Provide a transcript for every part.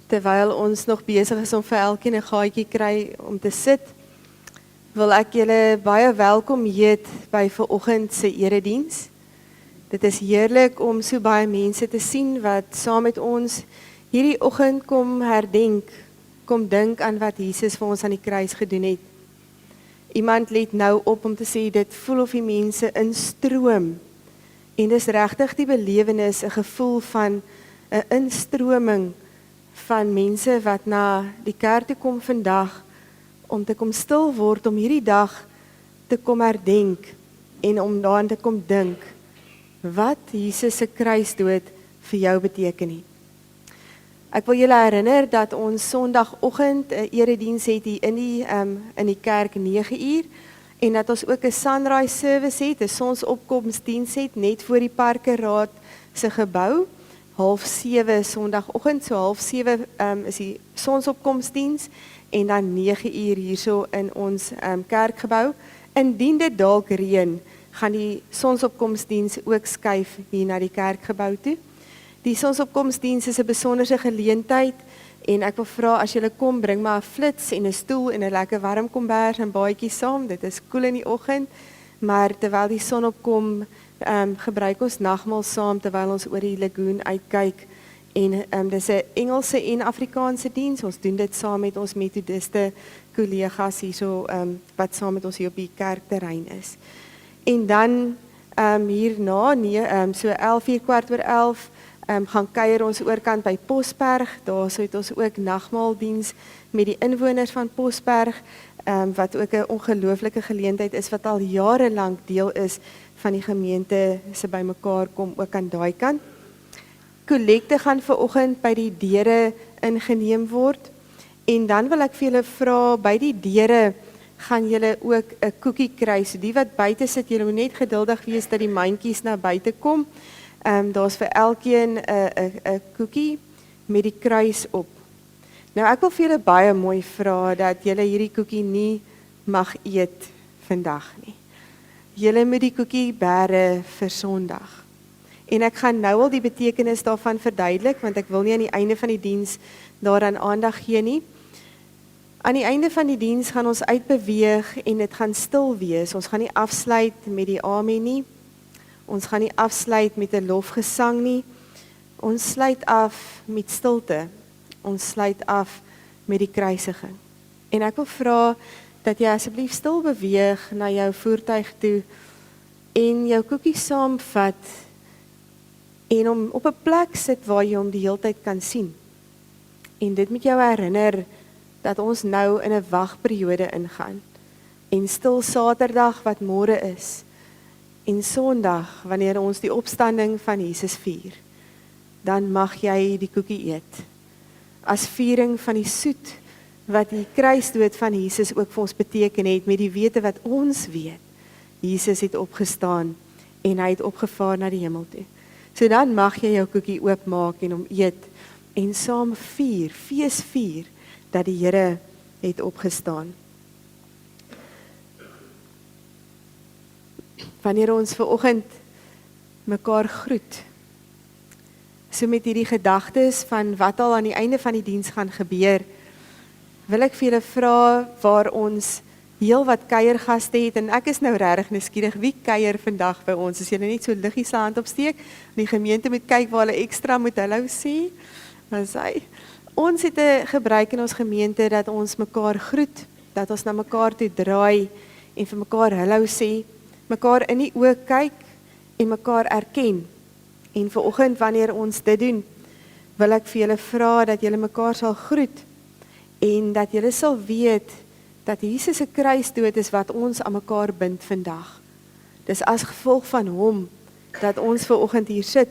Terwyl ons nog besig is om vir elkeen 'n gaatjie kry om te sit, wil ek julle baie welkom heet by vanoggend se erediens. Dit is heerlik om so baie mense te sien wat saam met ons hierdie oggend kom herdenk, kom dink aan wat Jesus vir ons aan die kruis gedoen het. Iemand let nou op om te sê dit voel of die mense instroom. En dis regtig die belewenis, 'n gevoel van 'n instroming van mense wat na die kerk toe kom vandag om te kom stil word, om hierdie dag te kom herdenk en om daaraan te kom dink wat Jesus se kruisdood vir jou beteken het. Ek wil julle herinner dat ons Sondagoggend 'n erediens het hier in die kerk 9 uur en dat ons ook 'n sunrise service het, 'n sonsopkomsdiens het net voor die Parkeraad se gebou. 6:30 Sondagoggend, so 6:30 is die sonsopkomsdiens en dan 9 uur hierso in ons kerkgebou. Indien dit dalk reën, gaan die sonsopkomsdiens ook skuif hier na die kerkgebou toe. Die sonsopkomsdiens is 'n besonderse geleentheid en ek wil vra as julle kom, bring maar 'n flits en 'n stoel en 'n lekker warm kombers en baadjie saam. Dit is koel in die oggend, maar terwyl die son opkom, gebruik ons nagmaal saam terwyl ons oor die lagoon uitkyk en dis 'n Engelse en Afrikaanse diens. Ons doen dit saam met ons metodiste kollegas hierso wat saam met ons hier op die kerkterrein is. En dan hierna so 11:00 11:15 gaan kuier ons oorkant by Posberg. Daar het ons ook nagmaaldiens met die inwoners van Posberg wat ook 'n ongelooflike geleentheid is wat al jare lank deel is van die gemeente se bymekaar kom ook aan daai kant. Kollekte gaan vanoggend by die deure ingeneem word en dan wil ek vir julle vra, by die deure gaan julle ook 'n koekie kry. So die wat buite sit, julle moet net geduldig wees dat die mandjies na buite kom. Daar's vir elkeen 'n koekie met die kruis op. Nou ek wil vir julle baie mooi vra dat julle hierdie koekie nie mag eet vandag nie. Julle moet die koekie bære vir Sondag. En ek gaan nou al die betekenis daarvan verduidelik, want ek wil nie aan die einde van die diens daaraan aandag gee nie. Aan die einde van die diens gaan ons uitbeweeg en dit gaan stil wees. Ons gaan nie afsluit met die amen nie. Ons gaan nie afsluit met 'n lofgesang nie. Ons sluit af met stilte. Ons sluit af met die kruisiging. En ek wil vra dat jy asseblief stil beweeg na jou voertuig toe en jou koekie saamvat en hom op 'n plek sit waar jy hom die hele tyd kan sien. En dit moet jou herinner dat ons nou in 'n wagperiode ingaan. En stil Saterdag wat môre is en Sondag wanneer ons die opstanding van Jesus vier, dan mag jy die koekie eet. As viering van die soet wat die kruisdood van Jesus ook vir ons beteken het, met die wete wat ons weet. Jesus het opgestaan en hy het opgevaar na die hemel toe. So dan mag jy jou koekie oopmaak en hom eet en saam vier, fees vier, dat die Here het opgestaan. Wanneer ons vanoggend mekaar groet, so met hierdie gedagtes van wat al aan die einde van die diens gaan gebeur, wil ek vir julle vra waar ons heel wat kuiergaste het, en ek is nou regtig nuuskierig, wie kuier vandag by ons? As julle net so liggies se hand opsteek, die gemeente moet kyk waar hulle ekstra moet hallo sê. Ons het 'n gebruik in ons gemeente dat ons mekaar groet, dat ons na mekaar toe draai en vir mekaar hallo sê, mekaar in die oë kyk en mekaar erken. En vanoggend wanneer ons dit doen, wil ek vir julle vra dat julle mekaar sal groet en dat julle sal weet dat Jesus se kruisdood is wat ons aan mekaar bind vandag. Dis as gevolg van hom dat ons vanoggend hier sit.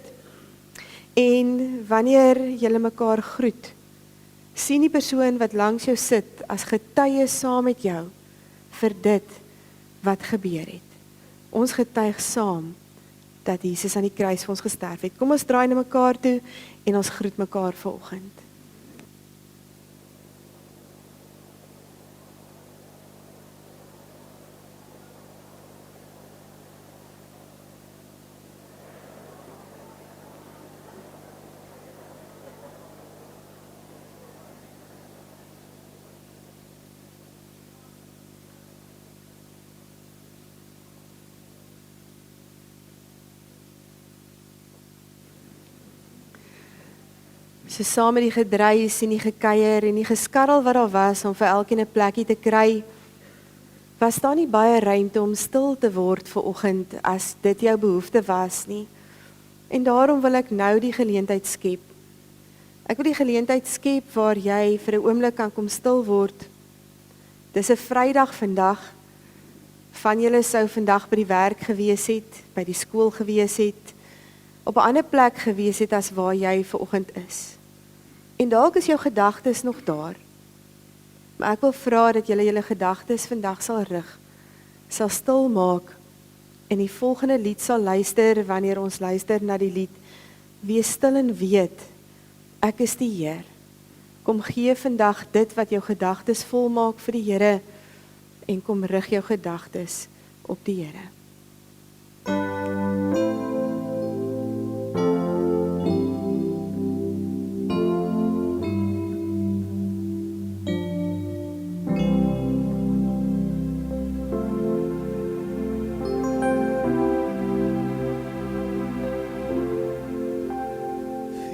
En wanneer julle mekaar groet, sien die persoon wat langs jou sit as getuie saam met jou vir dit wat gebeur het. Ons getuig saam dat Jesus aan die kruis vir ons gesterf het. Kom ons draai na mekaar toe en ons groet mekaar vanoggend. So saam met die gedreis en die gekuier en die geskarrel wat daar was om vir elkeen 'n plekkie te kry, was daar nie baie ruimte om stil te word vir oggend as dit jou behoefte was nie. En daarom wil ek nou die geleentheid skep. Ek wil die geleentheid skep waar jy vir 'n oomblik kan kom stil word. Dis 'n Vrydag vandag. Van julle sou vandag by die werk gewees het, by die skool gewees het, op 'n ander plek gewees het as waar jy vanoggend is. En dalk is jou gedagtes nog daar. Maar ek wil vra dat julle gedagtes vandag sal rig, sal stil maak en die volgende lied sal luister wanneer ons luister na die lied Wees stil en weet, ek is die Heer. Kom gee vandag dit wat jou gedagtes volmaak vir die Here en kom rig jou gedagtes op die Here.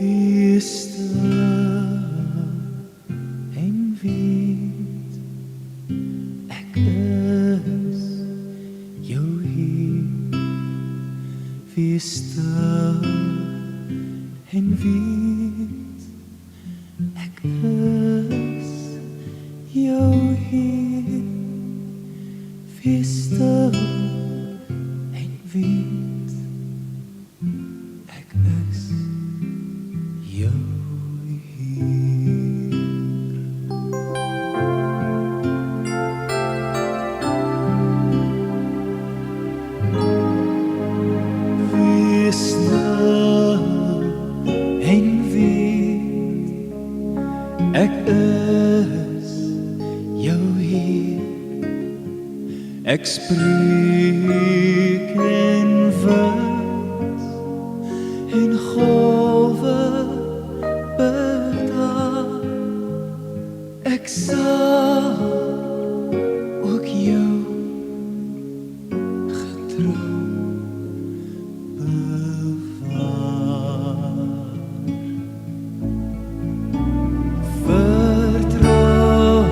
Wees stil en weet, ek is jou Heer. Wees stil en weet, ek is jou Heer. Wees stil en weet, ek is jou Heer. Wees stil en weet, ek is jou Heer. Ek spreek en wys en golwe bedaar. Ek sal ook jou getrou bewaar. Vertrou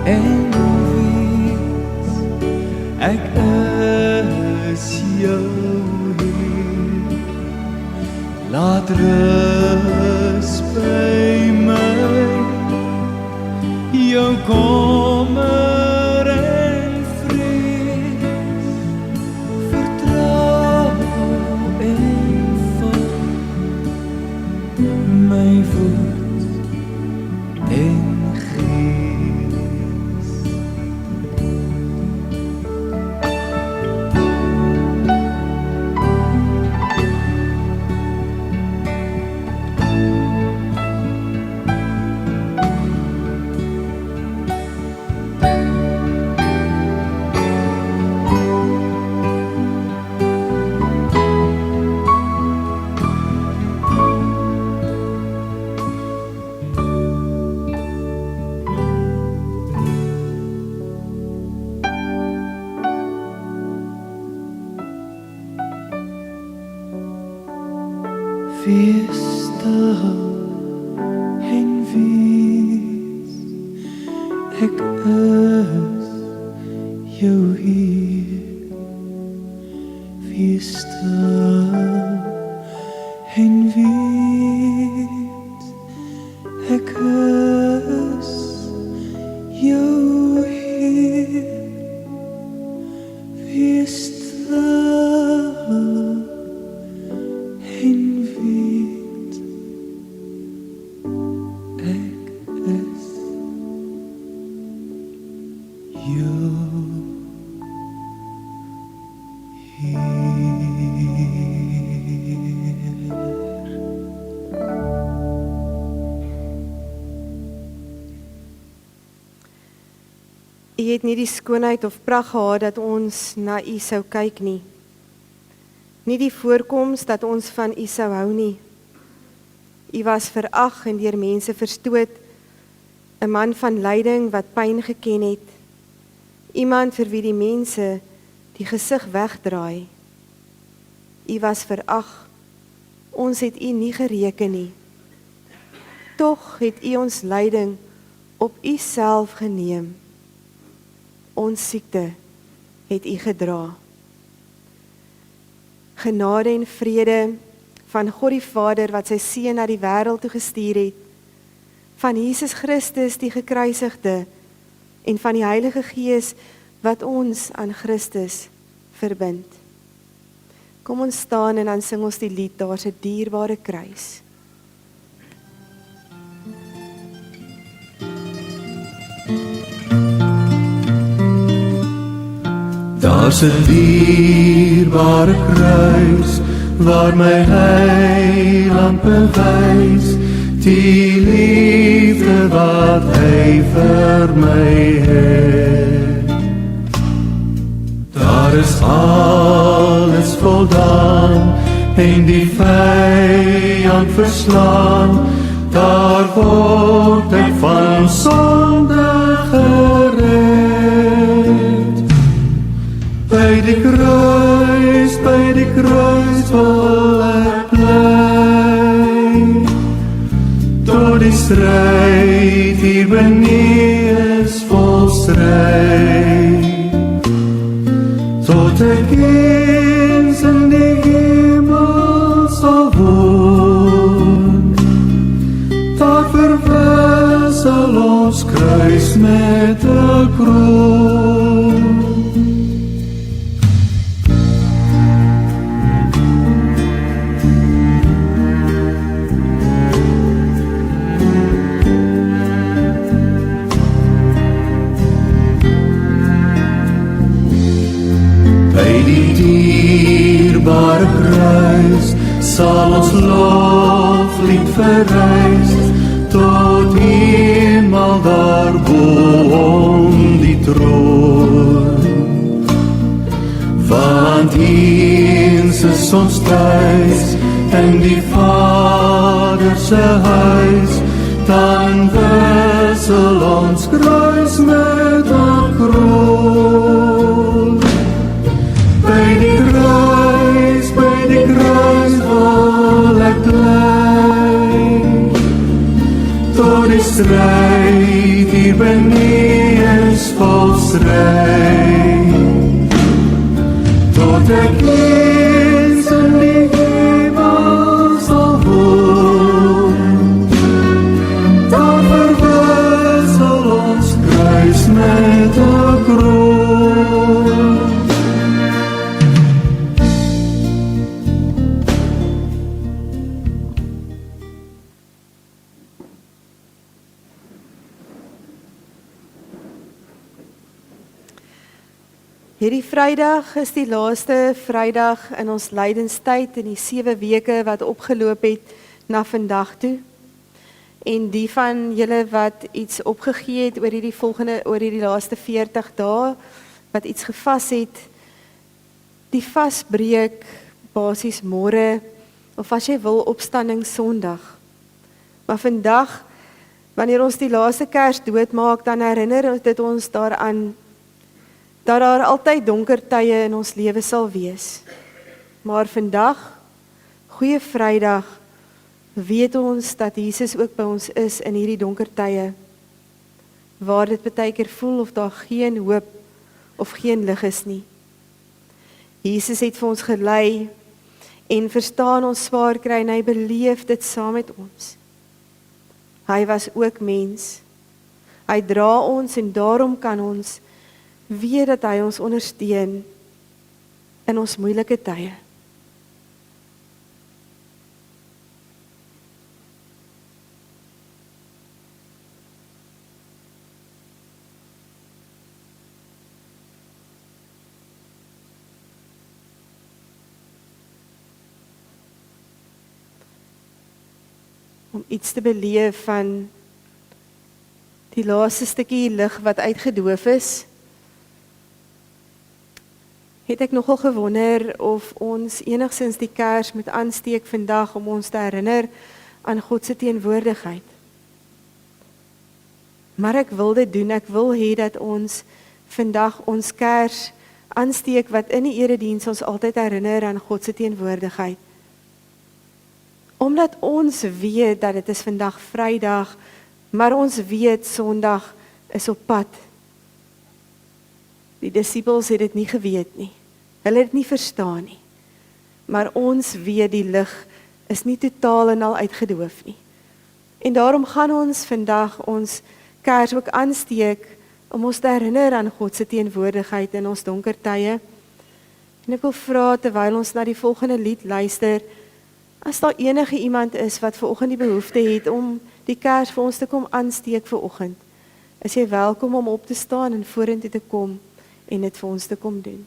en wees, ek is jou Heer. Laat rus by my jou kommer en vrees. Vertrou en volg my woord en gees. Wees stil en wees, ek is jou Heer. Wees stil en weet, ek is jou Heer. Wees stil en weet, ek is jou U het nie die skoonheid of pragt gehad dat ons na U sou kyk nie. Nie die voorkoms dat ons van U sou hou nie. U was verag en deur mense verstoot, 'n man van lyding wat pyn geken het, iemand vir wie die mense die gesig wegdraai. U was verag, ons het U nie gereken nie. tog het U ons lyding op U self geneem. Ons siekte het U gedra. Genade en vrede van God die Vader wat sy Seun na die wêreld toe gestuur het, van Jesus Christus die gekruisigde en van die Heilige Gees wat ons aan Christus verbind. Kom ons staan en dan sing ons die lied, Daar's 'n dierbare kruis. Daar's 'n dierbare kruis waar my Heiland bewys die liefde wat hy vir my het. Daar is alles voldaan en die vyand verslaan. Daar word ek van sonde gered. By die kruis wil ek bly. Tot die stryd hier benee is vol stryd. Tot ek eens in die hemel sal woon. Daar verwissel ons kruis met 'n kroon. Dierbare kruis sal ons loflied verrys tot eenmaal daarbo om die troon. Want eens is ons thuis in die Vader se huis, dan wissel ons kruis met 'n kroon. By die kruis wil ek bly. Tot die stryd hier benee is vol stryd. Tot ek eens in die hemel sal woon. Dan verwissel ons kruis met 'n kroon. Hierdie Vrydag is die laaste Vrydag in ons lydenstyd in die 7 weke wat opgeloop het na vandag toe. En die van julle wat iets opgegee het oor hierdie laaste 40 dae, wat iets gevas het, die vas breek basies môre, of as jy wil, opstanding Sondag. Maar vandag, wanneer ons die laaste Kers doodmaak, dan herinner dit ons daaraan dat daar altyd donker tye in ons lewe sal wees. Maar vandag, Goeie Vrydag, weet ons dat Jesus ook by ons is in hierdie donker tye, waar dit baie keer voel of daar geen hoop of geen lig is nie. Jesus het vir ons gelei en verstaan ons swaar kry en hy beleef dit saam met ons. Hy was ook mens. Hy dra ons en daarom kan ons weet dat hy ons ondersteun in ons moeilike tye. Om iets te beleef van die laaste stukkie lig wat uitgedoof is, het ek nogal gewonder of ons enigstens die kers moet aansteek vandag om ons te herinner aan God se teenwoordigheid. Maar ek wil dit doen, ek wil hê dat ons vandag ons kers aansteek wat in die erediens ons altyd herinner aan God se teenwoordigheid. Omdat ons weet dat dit is vandag Vrydag, maar ons weet Sondag is op pad. Die disippels het dit nie geweet nie. Hulle het dit nie verstaan nie. Maar ons weet die lig is nie totaal en al uitgedoof nie. En daarom gaan ons vandag ons kers ook aansteek om ons te herinner aan God se teenwoordigheid in ons donker tye. En ek wil vra terwyl ons na die volgende lied luister, as daar enige iemand is wat vanoggend die behoefte het om die kers vir ons te kom aansteek vanoggend, is jy welkom om op te staan en vorentoe te kom en dit vir ons te kom doen.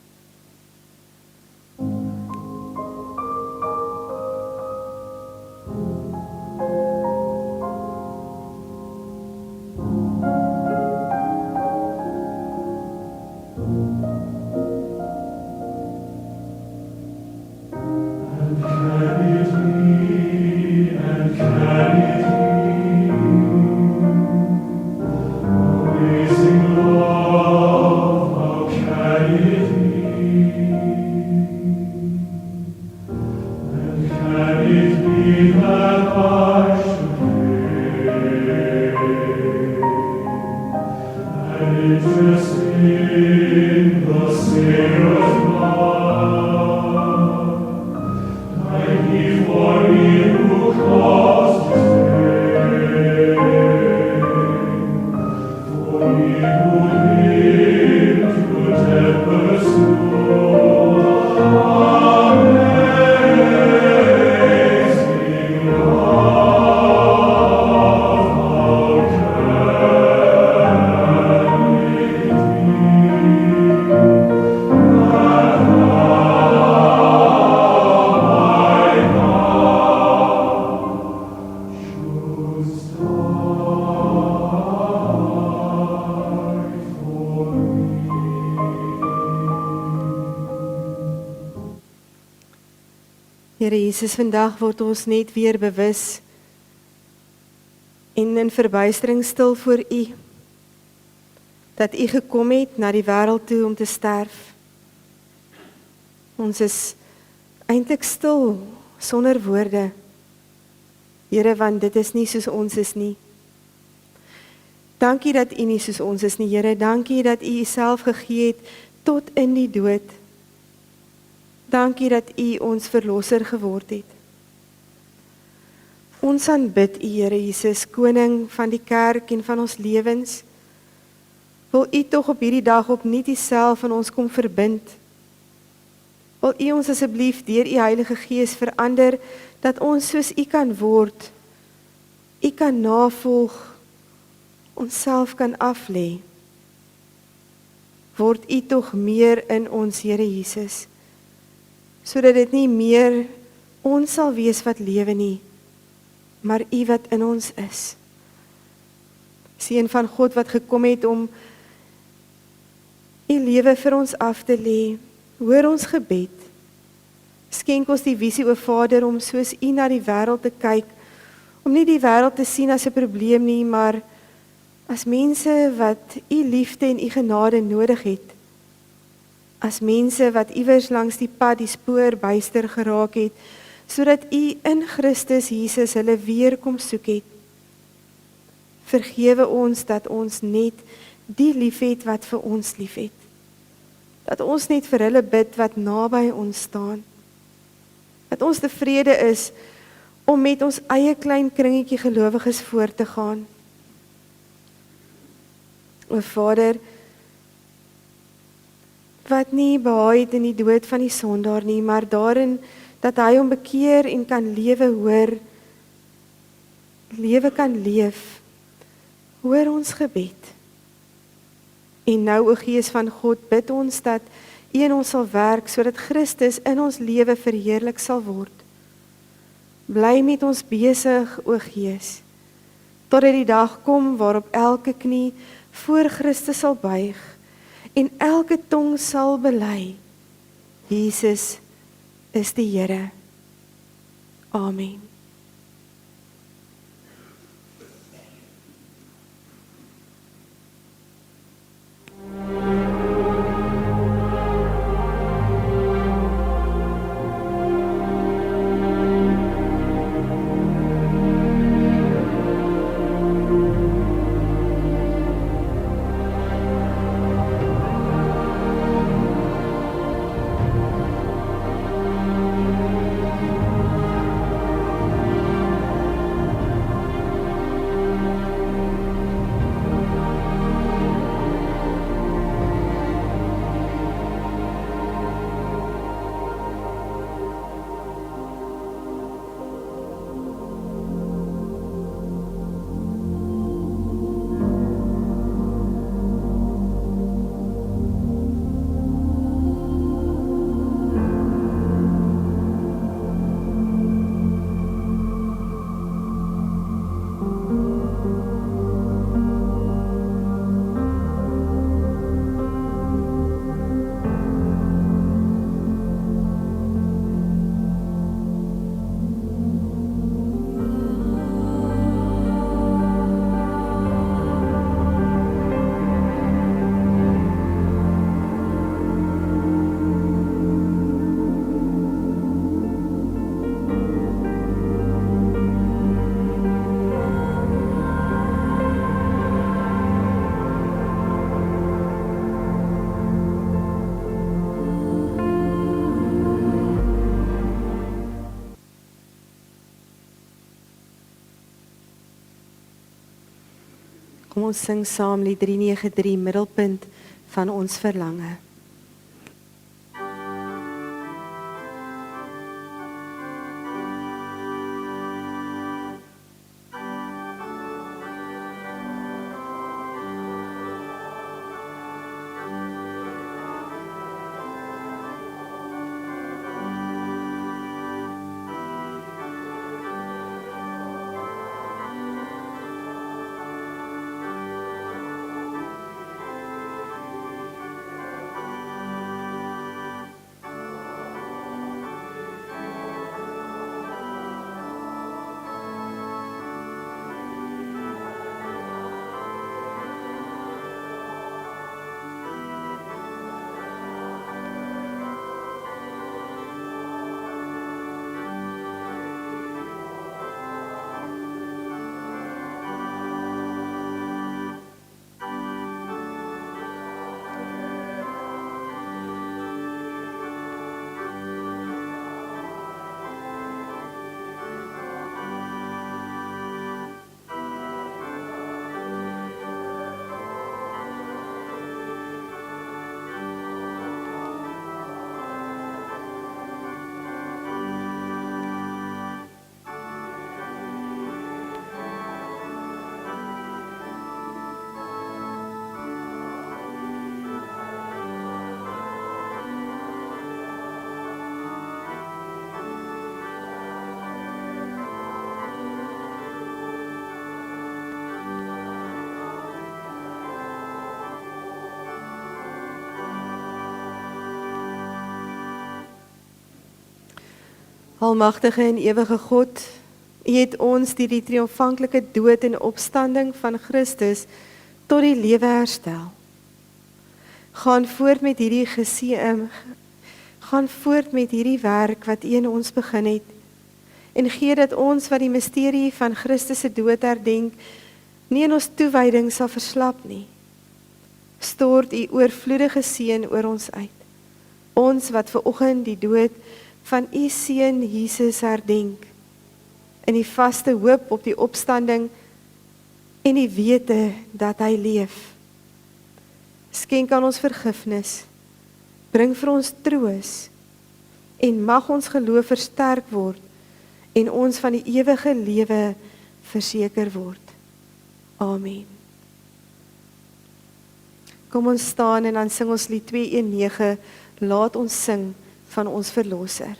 Here Jesus, vandag word ons net weer bewus en in verbuistering stil voor U, dat U gekom het na die wêreld toe om te sterf. Ons is eintlik stil, sonder woorde. Here, want dit is nie soos ons is nie. Dankie dat U nie soos ons is nie, Here. Dankie dat U Uself gegee het tot in die dood. Dankie dat U ons verlosser geword het. Ons aanbid U, Here Jesus, koning van die kerk en van ons lewens. Wil U tog op hierdie dag opnuut Uself aan ons kom verbind. Wil U ons asseblief deur U Heilige Gees verander, dat ons soos U kan word, U kan navolg, onsself kan aflê. Word U tog meer in ons, Here Jesus, sodat dit nie meer ons sal wees wat lewe nie, maar U wat in ons is. Seun van God wat gekom het om U lewe vir ons af te lê, hoor ons gebed. Skenk ons die visie, o Vader, om soos U na die wêreld te kyk, om nie die wêreld te sien as 'n probleem nie, maar as mense wat U liefde en U genade nodig het. As mense wat iewers langs die pad die spoor byster geraak het, sodat U in Christus Jesus hulle weer kom soek het. Vergewe ons dat ons net die liefhet wat vir ons liefhet. Dat ons net vir hulle bid wat naby ons staan. Dat ons tevrede is om met ons eie klein kringetjie gelowiges voort te gaan. O Vader, wat nie behaag het in die dood van die sondaar nie, maar daarin dat hy hom bekeer en kan lewe hoor, lewe kan leef. Hoor ons gebed. En nou, o Gees van God, bid ons dat U in ons sal werk, sodat Christus in ons lewe verheerlik sal word. Bly met ons besig, o Gees, totdat die dag kom waarop elke knie voor Christus sal buig en elke tong sal bely, Jesus is die Here. Amen. Kom ons sing saam lied 393, middelpunt van ons verlange. Almagtige en ewige God, U het ons deur die triomfanklike dood en opstanding van Christus tot die lewe herstel. Gaan voort met hierdie werk wat U in ons begin het en gee dat ons wat die misterie van Christus se dood herdenk, nie in ons toewyding sal verslap nie. Stort U oorvloedige seën oor ons uit. Ons wat vanoggend die dood van U seun Jesus herdenk, in die vaste hoop op die opstanding en die wete dat hy leef. Skenk aan ons vergifnis, bring vir ons troos en mag ons geloof versterk word en ons van die ewige lewe verseker word. Amen. Kom ons staan en dan sing ons lied 219, laat ons sing van ons verlosser.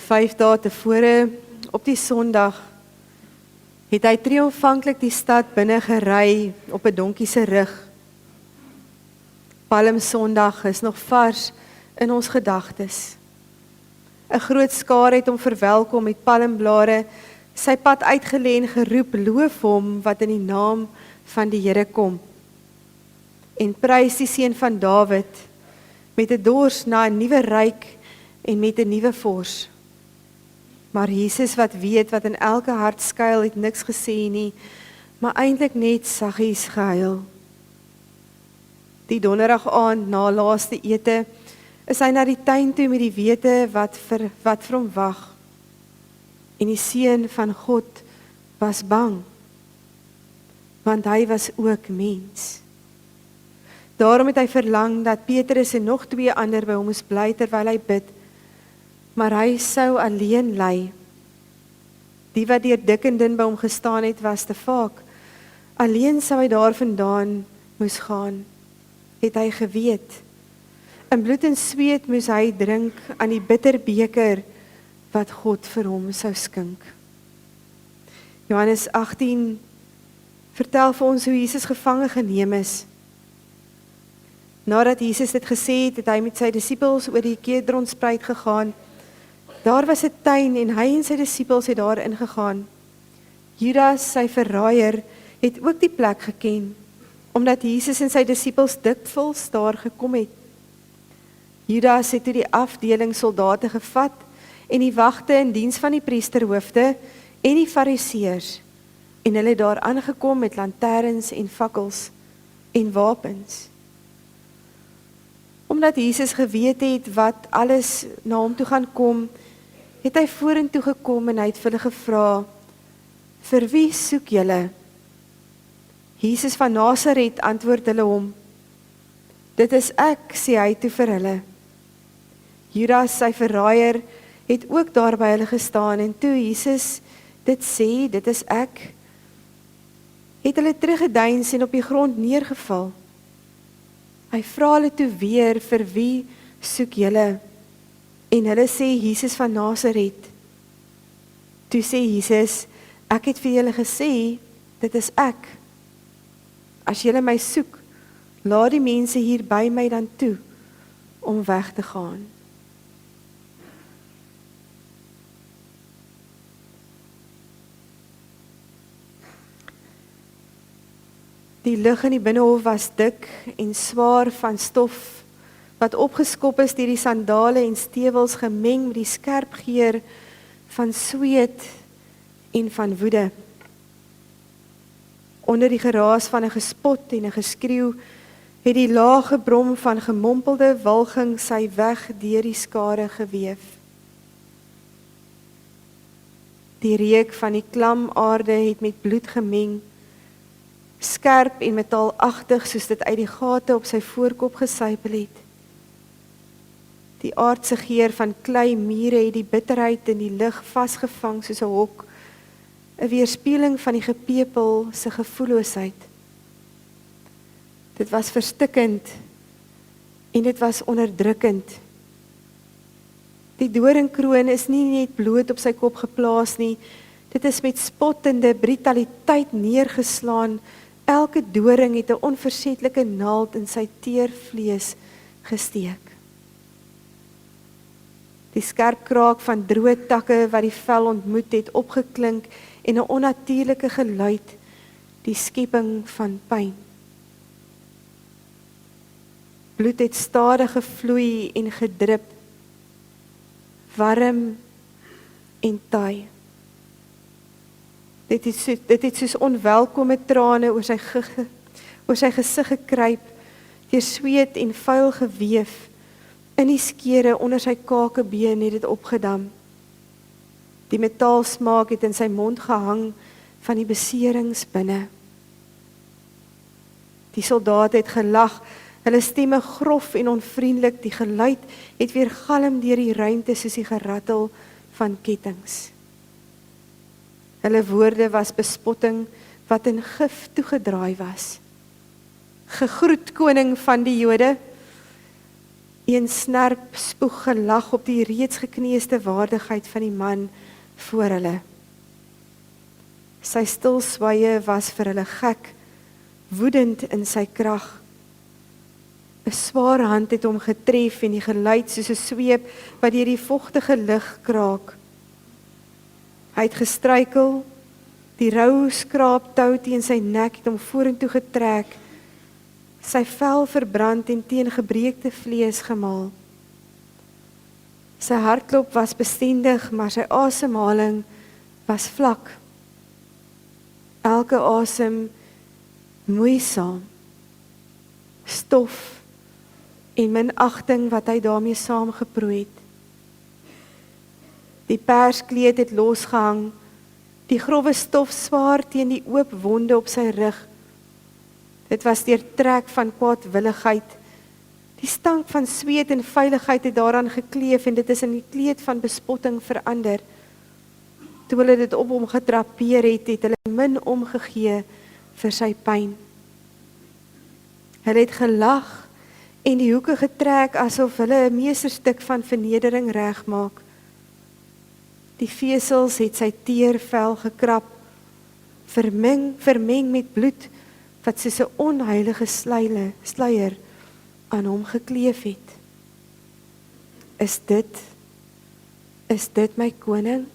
5 dae tevore, op die Sondag, het hy triomfantlik die stad binne gery op 'n donkie se rug. Palmsondag is nog vars in ons gedagtes. 'n Groot skare het hom verwelkom met palmblare, sy pad uitgelê en geroep, loof hom wat in die naam van die Here kom. En prys die seun van Dawid, met 'n dors na 'n nuwe ryk en met 'n nuwe vors. Maar Jesus wat weet wat in elke hart skuil, het niks gesê nie, maar eintlik net saggies gehuil. Die donderdag aand na laaste ete is hy na die tuin toe met die wete wat vir hom wag. En die seun van God was bang, want hy was ook mens. Daarom het hy verlang dat Petrus en nog 2 ander by hom moes bly terwyl hy bid, maar hy sou alleen ly. Die wat deur dik en dun by hom gestaan het, was te vaak. Alleen sou hy daar vandaan moes gaan, het hy geweet. In bloed en sweet moes hy drink aan die bitter beker wat God vir hom sou skink. Johannes 18 vertel vir ons hoe Jesus gevange geneem is. Nadat Jesus dit gesê het, het hy met sy disippels oor die Kedronspruit gegaan. Daar was 'n tuin en hy en sy disippels het daar ingegaan. Judas, sy verraaier, het ook die plek geken, omdat Jesus en sy disippels dikwels daar gekom het. Judas het toe die afdeling soldate gevat en die wagte in diens van die priesterhoofde en die fariseërs, en hulle het daar aangekom met lanterns en fakkels en wapens. Omdat Jesus geweet het wat alles na hom toe gaan kom, het hy vorentoe gekom en hy het vir hulle gevra, vir wie soek julle? Jesus van Nasaret, antwoord hulle hom. Dit is ek, sê hy toe vir hulle. Judas, sy verraaier, het ook daar by hulle gestaan, en toe Jesus dit sê, dit is ek, het hulle teruggedeins en op die grond neergeval. Hy vra hulle toe weer, vir wie soek julle? En hulle sê, Jesus van Nasaret. Toe sê Jesus, ek het vir julle gesê, dit is ek. As julle my soek, laat die mense hier by my dan toe, om weg te gaan. Die lug in die binnehof was dik en swaar van stof, wat opgeskop is deur die sandale en stewels gemeng met die skerp geur van sweet en van woede. Onder die geraas van 'n gespot en 'n geskreeu, het die lae gebrom van gemompelde walging sy weg deur die skare geweef. Die reuk van die klam aarde het met bloed gemeng, skerp en metaalagtig soos dit uit die gate op sy voorkop gesypel het. Die aardse geur van klei mure het die bitterheid in die lug vasgevang soos 'n hok, 'n weerspieëling van die gepepel se gevoelloosheid. Dit was verstikkend en dit was onderdrukkend. Die doringkroon is nie net bloot op sy kop geplaas nie, dit is met spottende brutaliteit neergeslaan. Elke doring het 'n onversetlike naald in sy teer vlees gesteek. Die skerp kraak van droë takke wat die vel ontmoet het opgeklink en 'n onnatuurlike geluid, die skepping van pyn. Bloed het stadig gevloei en gedrup, warm en taai. Dit het soos onwelkome trane oor sy gesig gekruip, deur sweet en vuil geweef, in die skere onder sy kakebeen het dit opgedam. Die metaalsmaak het in sy mond gehang van die beserings binne. Die soldate het gelag, hulle stemme grof en onvriendelik, die geluid het weer galm deur die ruimte soos die gerattel van kettinge. Hulle woorde was bespotting wat in gif toegedraai was. Gegroet koning van die Jode. Een snerp spoeg gelag op die reeds gekneusde waardigheid van die man voor hulle. Sy stilswye was vir hulle gek, woedend in sy krag. 'n Swaar hand het hom getref en die geluid soos 'n sweep wat deur die vogtige lug kraak. Hy het gestruikel, die rou skraaptou teen sy nek het hom vorentoe getrek, sy vel verbrand en teen gebreekte vlees gemaal. Sy hartklop was bestendig, maar sy asemhaling was vlak. Elke asem moeisaam, stof en minagting wat hy daarmee saamgeproei het. Die perskleed het losgehang, die grove stof swaar teen die oop wonde op sy rug. Dit was deur trek van kwaadwilligheid. Die stank van sweet en veiligheid het daaraan gekleef en dit is in die kleed van bespotting verander. Toe hulle dit op hom gedrapeer het, het hulle min omgegee vir sy pyn. Hulle het gelag en die hoeke getrek asof hulle 'n meesterstuk van vernedering regmaak. Die vesels het sy teer vel gekrap, vermeng met bloed wat soos 'n onheilige sluier aan hom gekleef het. Is dit my koning?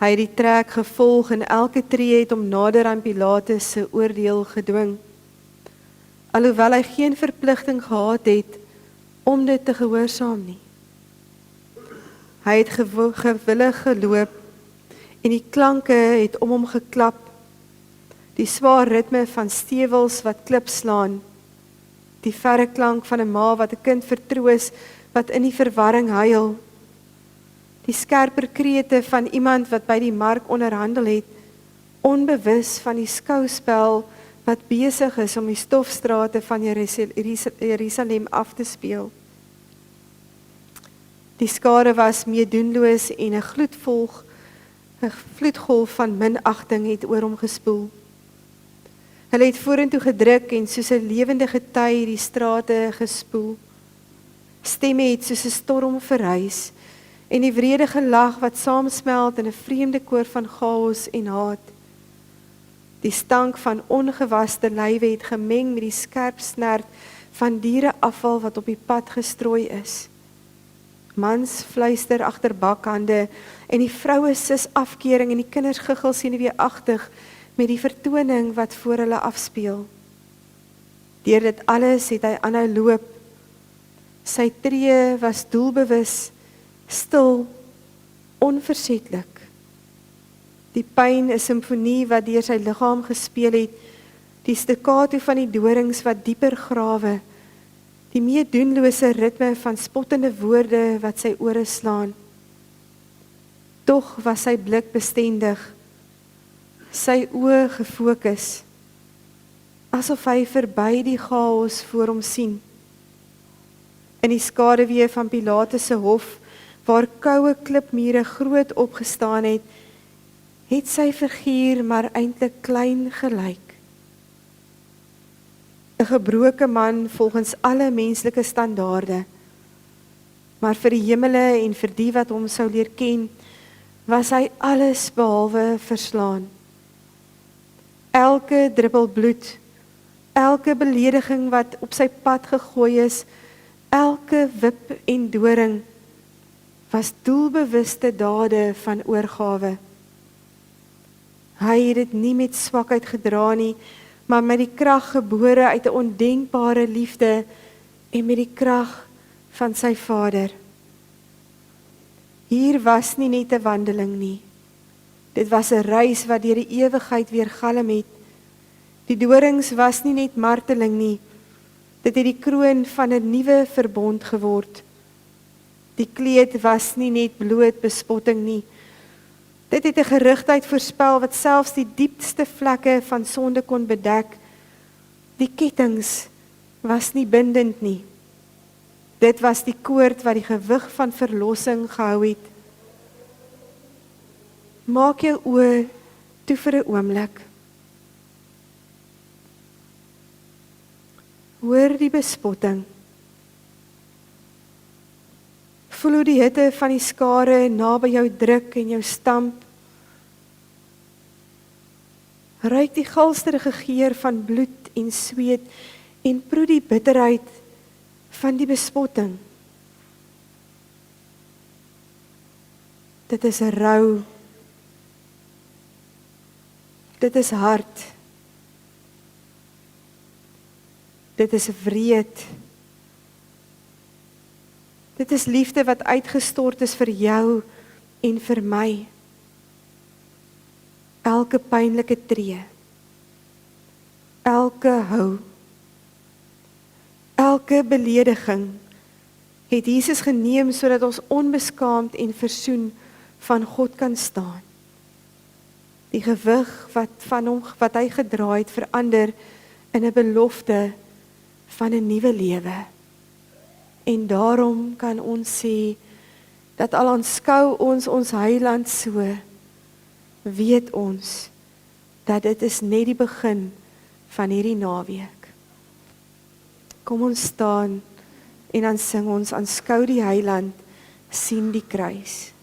Hy het die trek gevolg en elke tree het hom nader aan Pilatus se oordeel gedwing. Alhoewel hy geen verpligting gehad het om dit te gehoorsaam nie. Hy het gewillig geloop en die klanke het om hom geklap. Die swaar ritme van stewels wat klip slaan. Die verre klank van 'n ma wat 'n kind vertroos wat in die verwarring huil. Die skerper krete van iemand wat by die mark onderhandel het, onbewus van die skouspel wat besig is om die stofstrate van Jerusalem af te speel. Die skare was meedoenloos en 'n vloedgolf van minagting het oor hom gespoel. Hulle het vorentoe gedruk en soos 'n lewende gety die strate gespoel. Stemme het soos 'n storm verhuis en die wrede gelag wat saamsmelt in 'n vreemde koor van chaos en haat. Die stank van ongewaste lywe het gemeng met die skerp snert van diereafval wat op die pad gestrooi is. Mans fluister agter bakhande en die vroue sis afkering en die kinders giggel senuweeagtig met die vertoning wat voor hulle afspeel. Deur dit alles het hy aanhou loop. Sy tree was doelbewus, stil, onversetlik, Die pyn 'n simfonie wat deur sy liggaam gespeel het, die staccato van die dorings wat dieper grawe, die meedoenlose ritme van spottende woorde wat sy ore slaan. Tog was sy blik bestendig, sy oë gefokus, asof hy verby die chaos voor hom sien. In die skaduwee van Pilatus se hof, waar koue klipmure groot opgestaan het, het sy figuur maar eintlik klein gelyk. 'n gebroke man volgens alle menslike standaarde, maar vir die hemele en vir die wat hom sou leer ken, was hy alles behalwe verslaan. Elke druppel bloed, elke belediging wat op sy pad gegooi is, elke wip en doring, was doelbewuste dade van oorgawe. Hy het dit nie met swakheid gedra nie, maar met die krag gebore uit 'n ondenkbare liefde en met die krag van sy Vader. Hier was nie net 'n wandeling nie. Dit was 'n reis wat deur die ewigheid weer galm het. Die dorings was nie net marteling nie. Dit het die kroon van 'n nuwe verbond geword. Die kleed was nie net bloot bespotting nie. Dit het 'n gerigtheid voorspel wat selfs die diepste vlekke van sonde kon bedek. Die kettinge was nie bindend nie. Dit was die koord wat die gewig van verlossing gehou het. Maak jou oë toe vir 'n oomblik. Hoor die bespotting. Voel hoe die hitte van die skare naby jou druk en jou stamp. Ruik die galsterige geur van bloed en sweet en proe die bitterheid van die bespotting. Dit is 'n rou. Dit is hard. Dit is wreed. Dit is liefde wat uitgestort is vir jou en vir my. Elke pynlike tree, elke hou, elke belediging het Jesus geneem sodat ons onbeskaamd en versoen van God kan staan. Die gewig wat hy gedra het verander in 'n belofte van 'n nuwe lewe. En daarom kan ons sê dat al aanskou ons Heiland so, weet ons dat dit is net die begin van hierdie naweek. Kom ons staan en dan sing ons aanskou die Heiland, sien die kruis.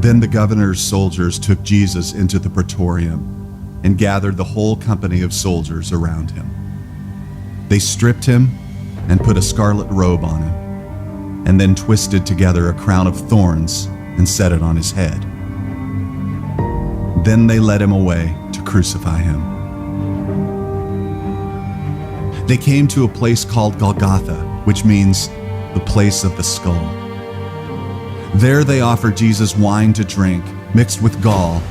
Then the governor's soldiers took Jesus into the praetorium and gathered the whole company of soldiers around him. They stripped him and put a scarlet robe on him, and then twisted together a crown of thorns and set it on his head. Then they led him away to crucify him. They came to a place called Golgotha, which means the place of the skull. There they offered Jesus wine to drink, mixed with gall,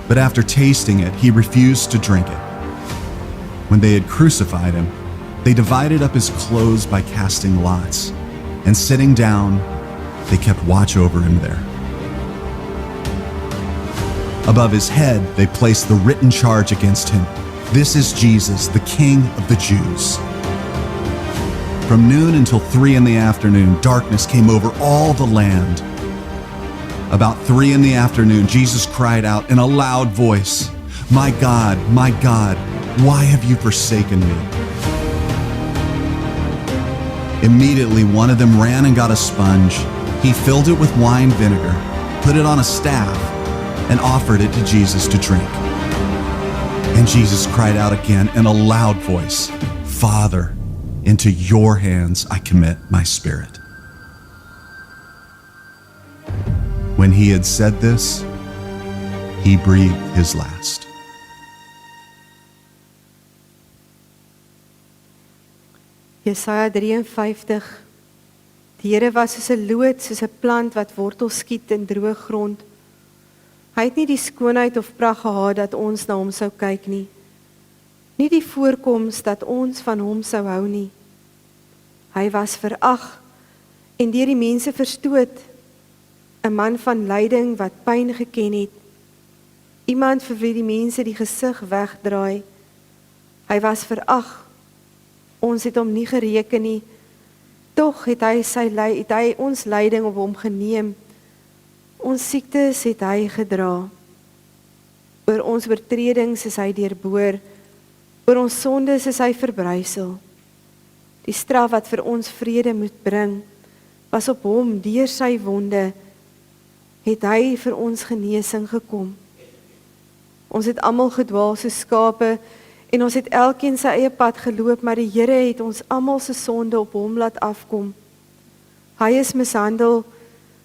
but after tasting it, he refused to drink it. When they had crucified him, they divided up his clothes by casting lots, and sitting down, they kept watch over him there. Above his head, they placed the written charge against him: "This is Jesus, the King of the Jews." From noon until 3 in the afternoon, darkness came over all the land. About 3 in the afternoon, Jesus cried out in a loud voice, my God, why have you forsaken me?" Immediately, one of them ran and got a sponge. He filled it with wine vinegar, put it on a staff, and offered it to Jesus to drink. And Jesus cried out again in a loud voice, "Father, into your hands I commit my spirit." When he had said this, he breathed his last. Jesaja 53. Die Here was soos 'n loot, soos 'n plant wat wortels skiet in droë grond. Hy het nie die skoonheid of pragt gehad dat ons na hom sou kyk nie. Nie die voorkoms dat ons van hom sou hou nie. Hy was verag en deur die mense verstoot, 'n man van lyding wat pyn geken het, iemand vir wie die mense die gesig wegdraai. Hy was verag, ons het hom nie gereken nie, tog het hy ons lyding op hom geneem, ons siektes het hy gedra. Oor ons oortredings is hy deurboor, oor ons sondes is hy verbrysel. Die straf wat vir ons vrede moet bring, was op hom, deur sy wonde het hy vir ons genesing gekom. Ons het almal gedwaal soos skape en ons het elkeen sy eie pad geloop, maar die Here het ons almal se sonde op hom laat afkom. Hy is mishandel,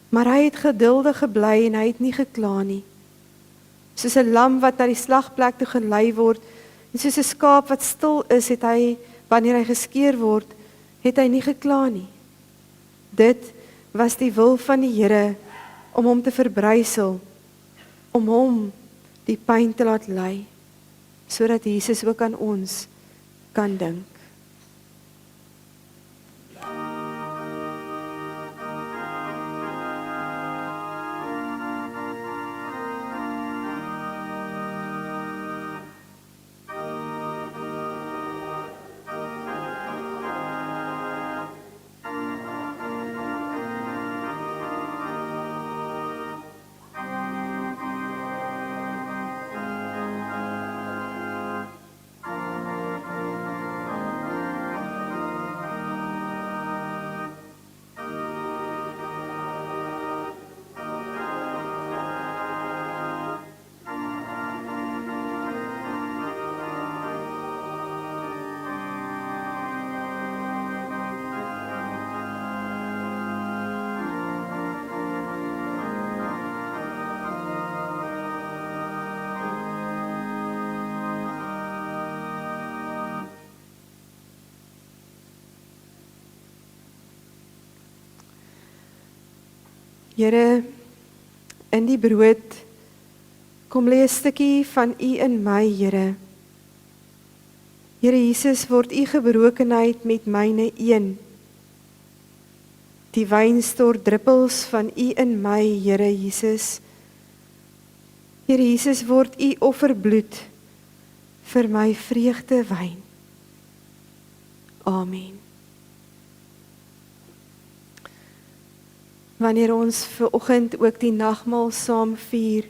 maar hy het geduldig gebly en hy het nie gekla nie. Soos 'n lam wat na die slagplek toe gelei word, en soos 'n skaap wat stil is, het hy, wanneer hy geskeer word, het hy nie gekla nie. Dit was die wil van die Here, om hom te verbrysel, om hom die pyn te laat ly, sodat Jesus ook aan ons kan dink. Here, in die brood, kom lê 'n stukkie van U in my, Here. Here Jesus, word U gebrokenheid met myne een. Die wyn stort druppels van U in my, Here Jesus. Here Jesus, word U offerbloed vir my vreugde wyn. Amen. Wanneer ons ver oggend ook die nagmaal saam vier,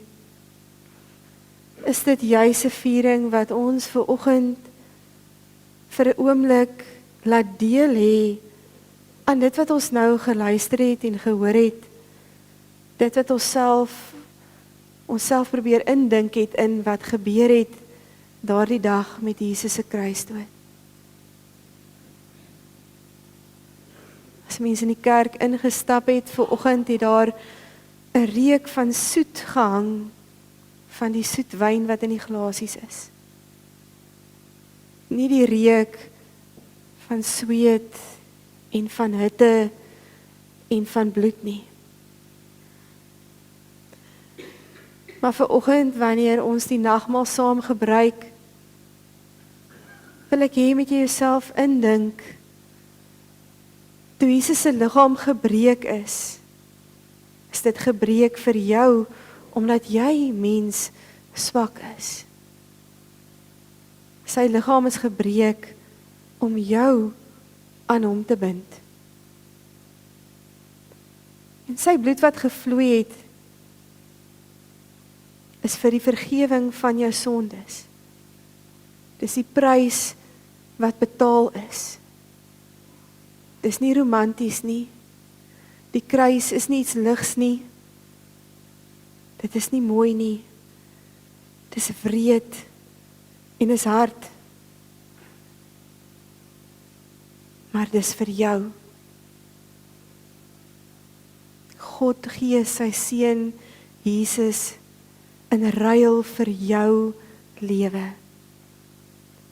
is dit juis 'n viering wat ons ver oggend vir 'n oomblik laat deel hê aan dit wat ons nou geluister het en gehoor het, dit wat ons self onsself probeer indink het in wat gebeur het daardie dag met Jesus se kruisdood. As mense in die kerk ingestap het vanoggend, het daar 'n reuk van soet gehang van die soet wyn wat in die glasies is. Nie die reuk van sweet en van hitte en van bloed nie. Maar vanoggend wanneer ons die nagmaal saam gebruik, wil ek hê met jy jouself indink, toe Jesus se liggaam gebreek is dit gebreek vir jou, omdat jy mens swak is. Sy liggaam is gebreek om jou aan hom te bind. En sy bloed wat gevloei het, is vir die vergewing van jou sondes. Dis die prys wat betaal is. Dis nie romanties nie. Die kruis is nie iets ligs nie. Dit is nie mooi nie. Dis wreed en is hard. Maar dis vir jou. God gee sy seun Jesus in ruil vir jou lewe,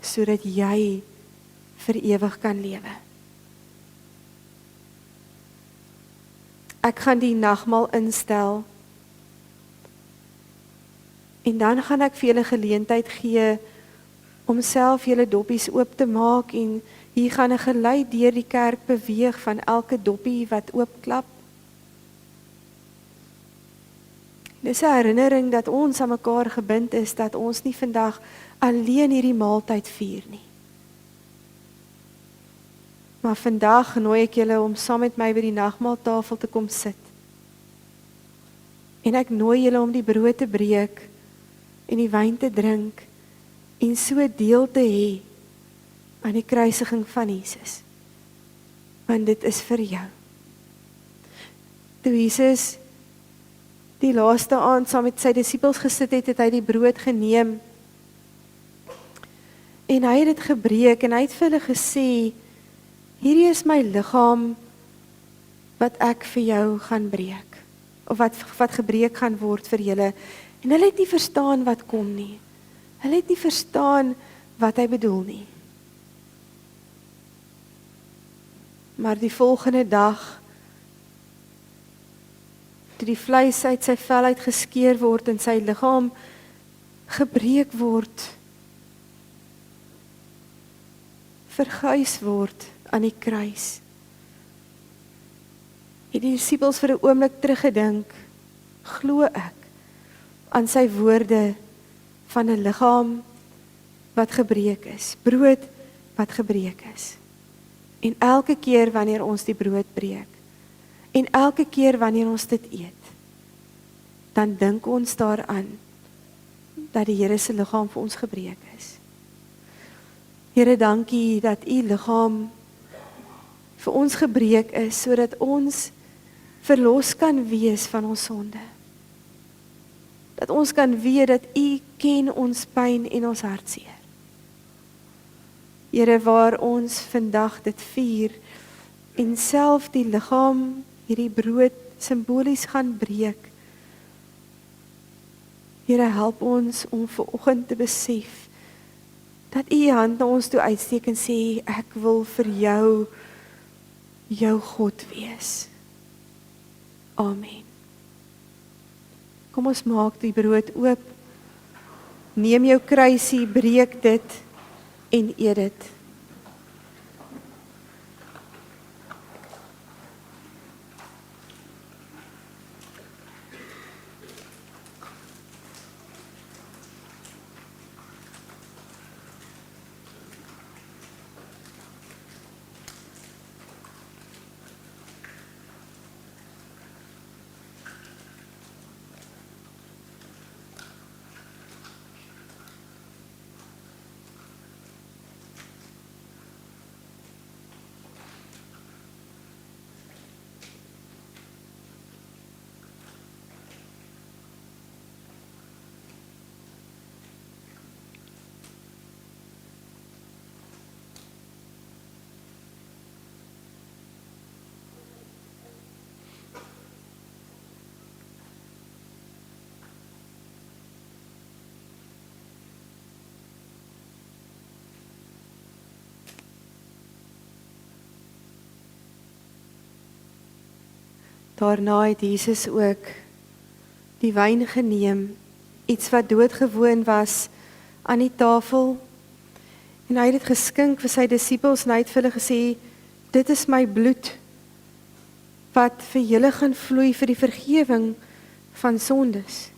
sodat jy vir ewig kan lewe. Ek gaan die nagmaal instel, en dan gaan ek vir julle geleentheid gee om self julle doppies oop te maak, en hier gaan 'n gelei deur die kerk beweeg van elke doppie wat oopklap. Dis 'n herinnering dat ons aan mekaar gebind is, dat ons nie vandag alleen hierdie maaltyd vier nie. Maar vandag nooi ek julle om saam met my by die nagmaaltafel te kom sit. En ek nooi julle om die brood te breek en die wyn te drink en so deel te hê aan die kruisiging van Jesus. Want dit is vir jou. Toe Jesus die laaste aand saam met sy disippels gesit het, het hy die brood geneem en hy het dit gebreek en hy het vir hulle gesê, hierdie is my liggaam wat ek vir jou gaan breek, of wat gebreek gaan word vir julle. En hulle het nie verstaan wat kom nie. Hulle het nie verstaan wat hy bedoel nie. Maar die volgende dag, toe die vleis uit sy vel uit geskeur word en sy liggaam gebreek word, verguis word aan die kruis, het die disippels vir 'n oomblik teruggedink, glo ek aan sy woorde van 'n liggaam wat gebreek is, brood wat gebreek is. En elke keer wanneer ons die brood breek, en elke keer wanneer ons dit eet, dan dink ons daaraan dat die Here se liggaam vir ons gebreek is. Here, dankie dat u liggaam vir ons gebreek is, sodat ons verlos kan wees van ons sonde. Dat ons kan weet dat u ken ons pyn en ons hartseer. Here, waar ons vandag dit vier, en self die liggaam, hierdie brood simbolies gaan breek. Here, help ons om vanoggend te besef, dat u hand na ons toe uitsteek en sê, ek wil vir jou God wees. Amen. Kom ons maak die brood oop, neem jou kruisie, breek dit en eet dit. Daarna het Jesus ook die wyn geneem, iets wat doodgewoon was, aan die tafel. En hy het dit geskink vir sy disippels en hy het vir hulle gesê, dit is my bloed, wat vir julle gaan vloei vir die vergewing van sondes.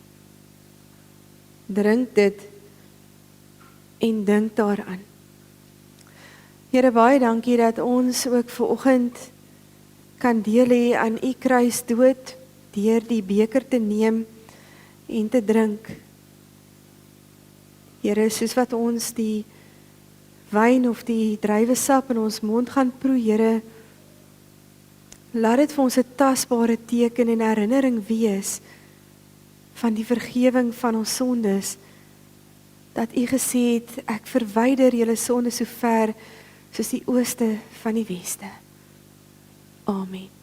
Drink dit en dink daaraan. Here, baie dankie dat ons ook vanoggend kan deel hê aan u kruisdood deur die beker te neem en te drink. Here, soos wat ons die wyn of die druiwesap in ons mond gaan proe, Here, laat dit vir ons 'n tasbare teken en herinnering wees van die vergewing van ons sondes, dat u gesê het, ek verwyder julle sonde so ver soos die ooste van die weste. Amen.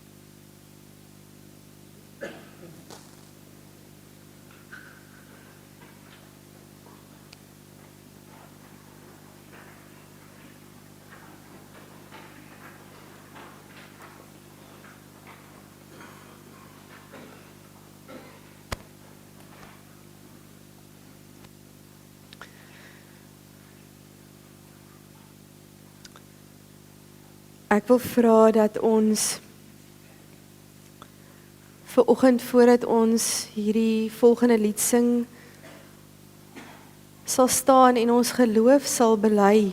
Ek wil vra dat ons vanoggend voordat ons hierdie volgende lied sing, sal staan en ons geloof sal bely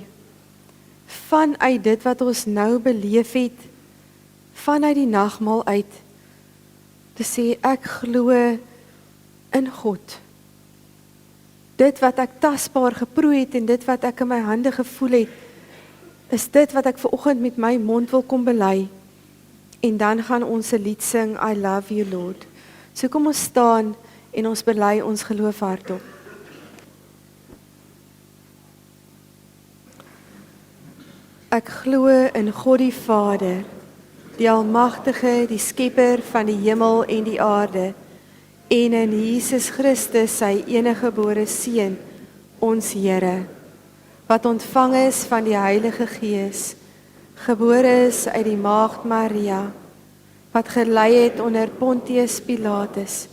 vanuit dit wat ons nou beleef het, vanuit die nagmaal uit, te sê ek glo in God. Dit wat ek tasbaar geproe het en dit wat ek in my hande gevoel het, is dit wat ek vanoggend met my mond wil kom bely. En dan gaan ons 'n lied sing, I love you Lord. So kom ons staan en ons bely ons geloof hardop. Ek glo in God die Vader, die Almagtige, die Skepper van die hemel en die aarde, en in Jesus Christus, sy eniggebore Seun, ons Here, wat ontvang is van die Heilige Gees, gebore is uit die Maagd Maria, wat gelei het onder Pontius Pilatus,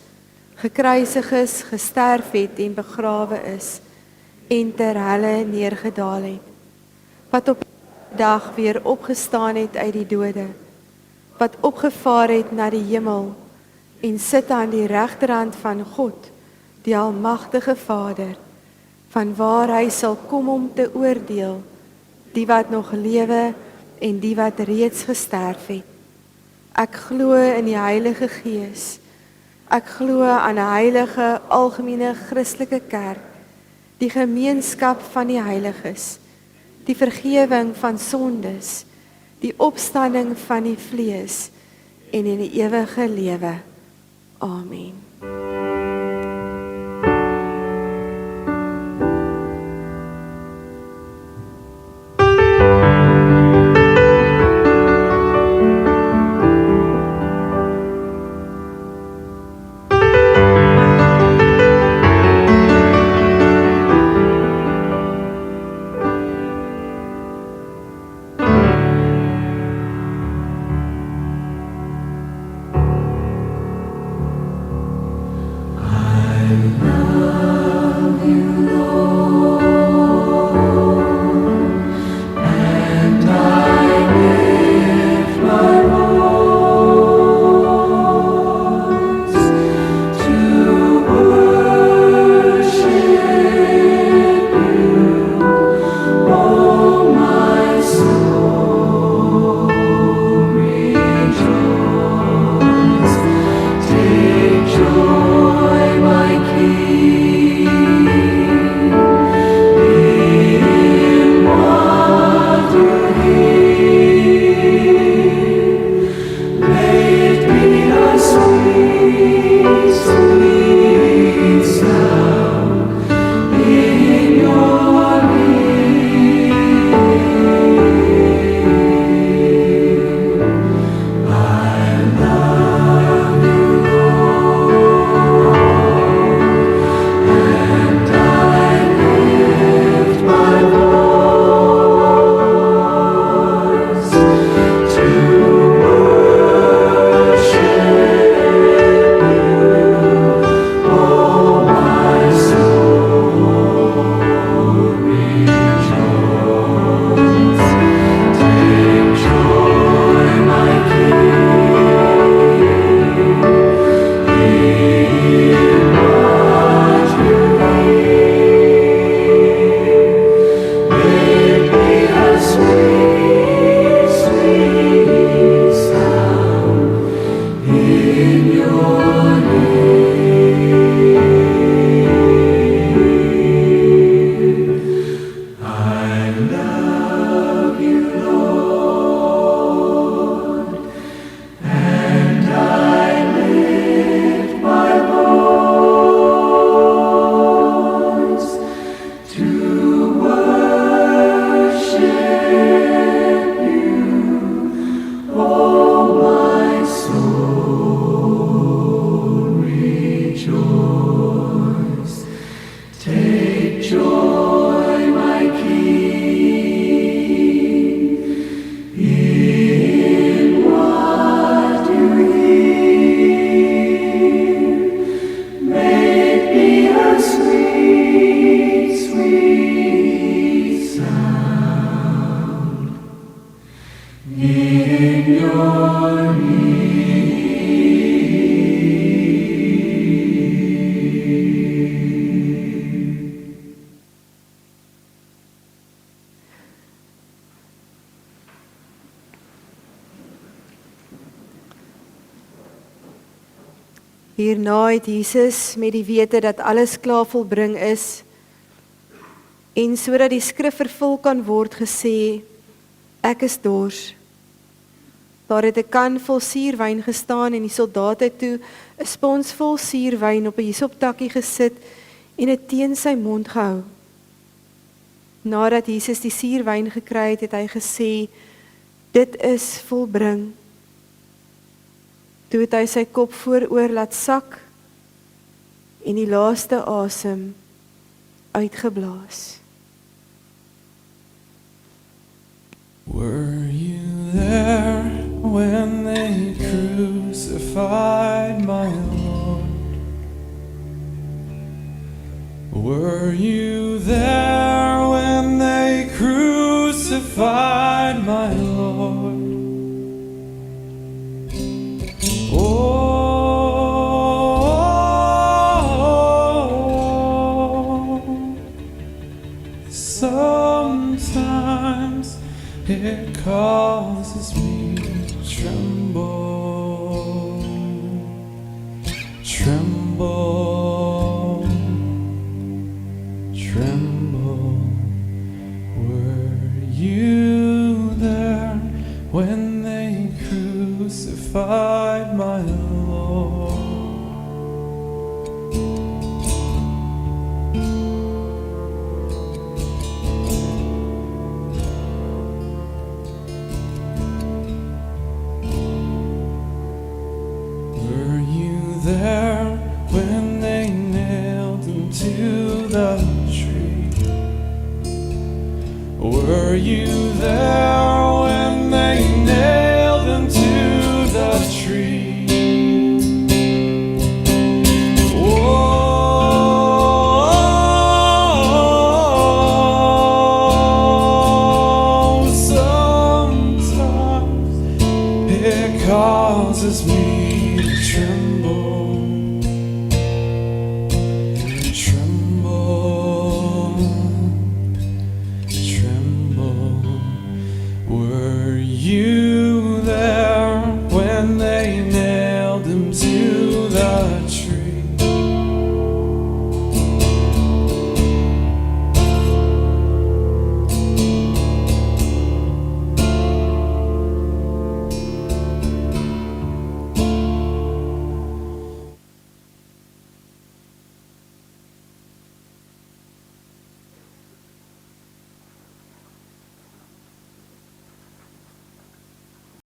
gekruisig is, gesterf het en begrawe is, en ter helle neergedaal het, wat op die dag weer opgestaan het uit die dode, wat opgevaar het na die hemel, en sit aan die regterhand van God, die Almagtige Vader, van waar hy sal kom om te oordeel, die wat nog lewe en die wat reeds gesterf het. Ek glo in die Heilige Gees. Ek glo aan 'n heilige, algemene Christelike kerk, die gemeenskap van die heiliges, die vergewing van sondes, die opstanding van die vlees en in die ewige lewe. Amen. Hierna het Jesus met die wete dat alles klaar volbring is en sodat die skrif vervul kan word gesê, ek is dors. Daar het 'n kan vol suurwyn gestaan en die soldaat het toe 'n spons vol suurwyn op 'n hisoptakkie gesit en dit teen sy mond gehou. Nadat Jesus die suurwyn gekry het, het hy gesê, dit is volbring. Toe het hy sy kop vooroor laat sak en die laaste asem uitgeblaas. Were you there when they crucified my Lord? Were you there when they crucified my Lord? Oh, sometimes it causes me to tremble, tremble, tremble. Were you there when they crucified my Lord? Were you there when they nailed him to the tree? Were you there when they nailed him to the tree? Oh, sometimes it causes me to tremble.